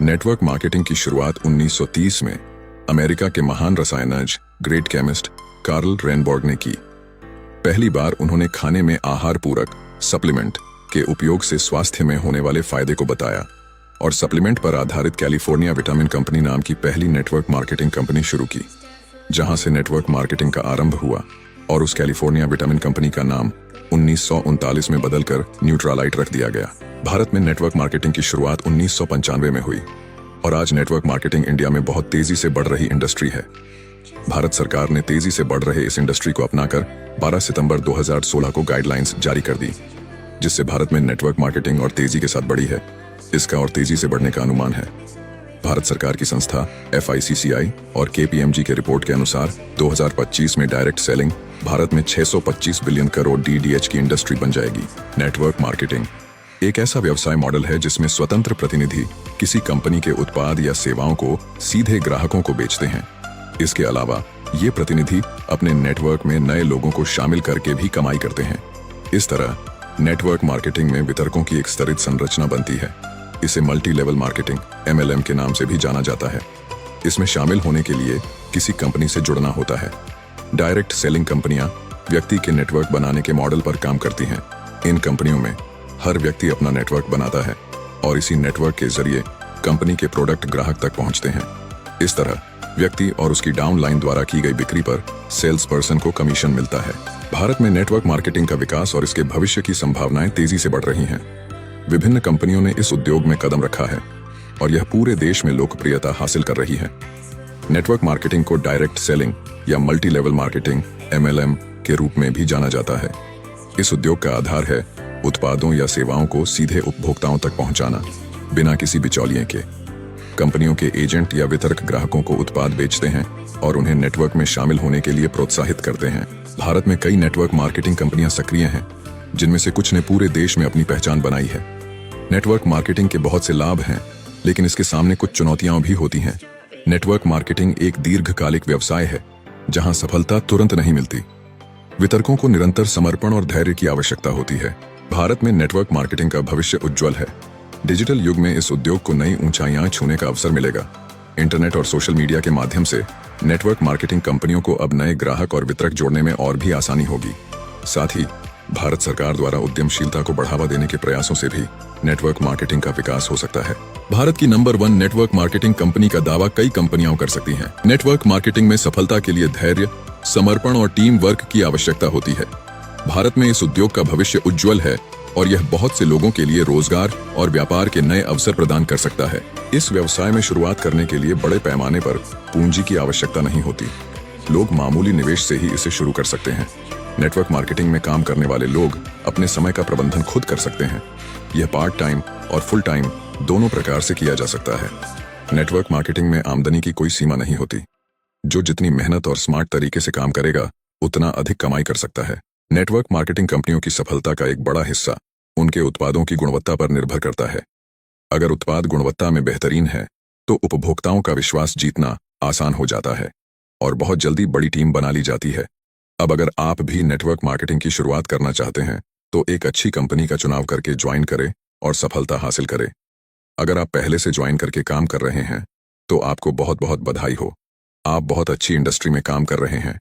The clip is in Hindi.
नेटवर्क मार्केटिंग की शुरुआत 1930 में अमेरिका के महान रसायनज्ञ ग्रेट केमिस्ट कार्ल रेनबॉर्ग ने की। पहली बार उन्होंने खाने में आहार पूरक सप्लीमेंट के उपयोग से स्वास्थ्य में होने वाले फायदे को बताया और सप्लीमेंट पर आधारित कैलिफोर्निया विटामिन कंपनी नाम की पहली नेटवर्क मार्केटिंग कंपनी शुरू की, जहां से नेटवर्क मार्केटिंग का आरंभ हुआ और उस कैलिफोर्निया विटामिन कंपनी का नाम 1939 में बदलकर न्यूट्रालाइट रख दिया गया। भारत में नेटवर्क मार्केटिंग की शुरुआत 1995 में हुई और आज नेटवर्क मार्केटिंग इंडिया में बहुत तेजी से बढ़ रही इंडस्ट्री है। भारत सरकार ने तेजी से बढ़ रहे इस इंडस्ट्री को अपनाकर 12 सितंबर 2016 को गाइडलाइंस जारी कर दी, जिससे भारत में नेटवर्क मार्केटिंग और तेजी के साथ बढ़ी है। इसका और तेजी से बढ़ने का अनुमान है। भारत सरकार की संस्था FICCI और KPMG के रिपोर्ट के अनुसार 2025 में डायरेक्ट सेलिंग भारत में 625 बिलियन करोड़ DDH की इंडस्ट्री बन जाएगी। नेटवर्क मार्केटिंग एक ऐसा व्यवसाय मॉडल है जिसमें स्वतंत्र प्रतिनिधि किसी कंपनी के उत्पाद या सेवाओं को सीधे ग्राहकों को बेचते हैं। इसके अलावा ये प्रतिनिधि अपने नेटवर्क में नए लोगों को शामिल करके भी कमाई करते हैं। इस तरह नेटवर्क मार्केटिंग में वितरकों की एक स्तरित संरचना बनती है। इसे मल्टी लेवल मार्केटिंग MLM के नाम से भी जाना जाता है। इसमें शामिल होने के लिए किसी कंपनी से जुड़ना होता है। डायरेक्ट सेलिंग कंपनियां व्यक्ति के नेटवर्क बनाने के मॉडल पर काम करती हैं। इन कंपनियों में हर व्यक्ति अपना नेटवर्क बनाता है और इसी नेटवर्क के जरिए कंपनी के प्रोडक्ट ग्राहक तक पहुंचते हैं। इस तरह व्यक्ति और उसकी डाउनलाइन द्वारा की गई बिक्री पर सेल्स पर्सन को कमीशन मिलता है। भारत में नेटवर्क मार्केटिंग का विकास और इसके भविष्य की संभावनाएं तेजी से बढ़ रही हैं। विभिन्न कंपनियों ने इस उद्योग में कदम रखा है और यह पूरे देश में लोकप्रियता हासिल कर रही है। नेटवर्क मार्केटिंग को डायरेक्ट सेलिंग या मल्टी लेवल मार्केटिंग MLM के रूप में भी जाना जाता है। इस उद्योग का आधार है उत्पादों या सेवाओं को सीधे उपभोक्ताओं तक पहुंचाना, बिना किसी बिचौलिए के। कंपनियों के एजेंट या वितरक ग्राहकों को उत्पाद बेचते हैं और उन्हें नेटवर्क में शामिल होने के लिए प्रोत्साहित करते हैं। भारत में कई नेटवर्क मार्केटिंग कंपनियां सक्रिय हैं, जिनमें से कुछ ने पूरे देश में अपनी पहचान बनाई है। नेटवर्क मार्केटिंग के बहुत से लाभ हैं, लेकिन इसके सामने कुछ चुनौतियां भी होती हैं। नेटवर्क मार्केटिंग एक दीर्घकालिक व्यवसाय है, जहां सफलता तुरंत नहीं मिलती। वितरकों को निरंतर समर्पण और धैर्य की आवश्यकता होती है। भारत में नेटवर्क मार्केटिंग का भविष्य उज्जवल है। डिजिटल युग में इस उद्योग को नई ऊंचाइयां छूने का अवसर मिलेगा। इंटरनेट और सोशल मीडिया के माध्यम से नेटवर्क मार्केटिंग कंपनियों को अब नए ग्राहक और वितरक जोड़ने में और भी आसानी होगी। साथ ही भारत सरकार द्वारा उद्यमशीलता को बढ़ावा देने के प्रयासों से भी नेटवर्क मार्केटिंग का विकास हो सकता है। भारत की नंबर 1 नेटवर्क मार्केटिंग कंपनी का दावा कई कंपनियां कर सकती हैं। नेटवर्क मार्केटिंग में सफलता के लिए धैर्य, समर्पण और टीम वर्क की आवश्यकता होती है। भारत में इस उद्योग का भविष्य उज्जवल है और यह बहुत से लोगों के लिए रोजगार और व्यापार के नए अवसर प्रदान कर सकता है। इस व्यवसाय में शुरुआत करने के लिए बड़े पैमाने पर पूंजी की आवश्यकता नहीं होती। लोग मामूली निवेश से ही इसे शुरू कर सकते हैं। नेटवर्क मार्केटिंग में काम करने वाले लोग अपने समय का प्रबंधन खुद कर सकते हैं। यह पार्ट टाइम और फुल टाइम दोनों प्रकार से किया जा सकता है। नेटवर्क मार्केटिंग में आमदनी की कोई सीमा नहीं होती। जो जितनी मेहनत और स्मार्ट तरीके से काम करेगा, उतना अधिक कमाई कर सकता है। नेटवर्क मार्केटिंग कंपनियों की सफलता का एक बड़ा हिस्सा उनके उत्पादों की गुणवत्ता पर निर्भर करता है। अगर उत्पाद गुणवत्ता में बेहतरीन है, तो उपभोक्ताओं का विश्वास जीतना आसान हो जाता है और बहुत जल्दी बड़ी टीम बना ली जाती है। अब अगर आप भी नेटवर्क मार्केटिंग की शुरुआत करना चाहते हैं, तो एक अच्छी कंपनी का चुनाव करके ज्वाइन करें और सफलता हासिल करें। अगर आप पहले से ज्वाइन करके काम कर रहे हैं, तो आपको बहुत बहुत बधाई हो। आप बहुत अच्छी इंडस्ट्री में काम कर रहे हैं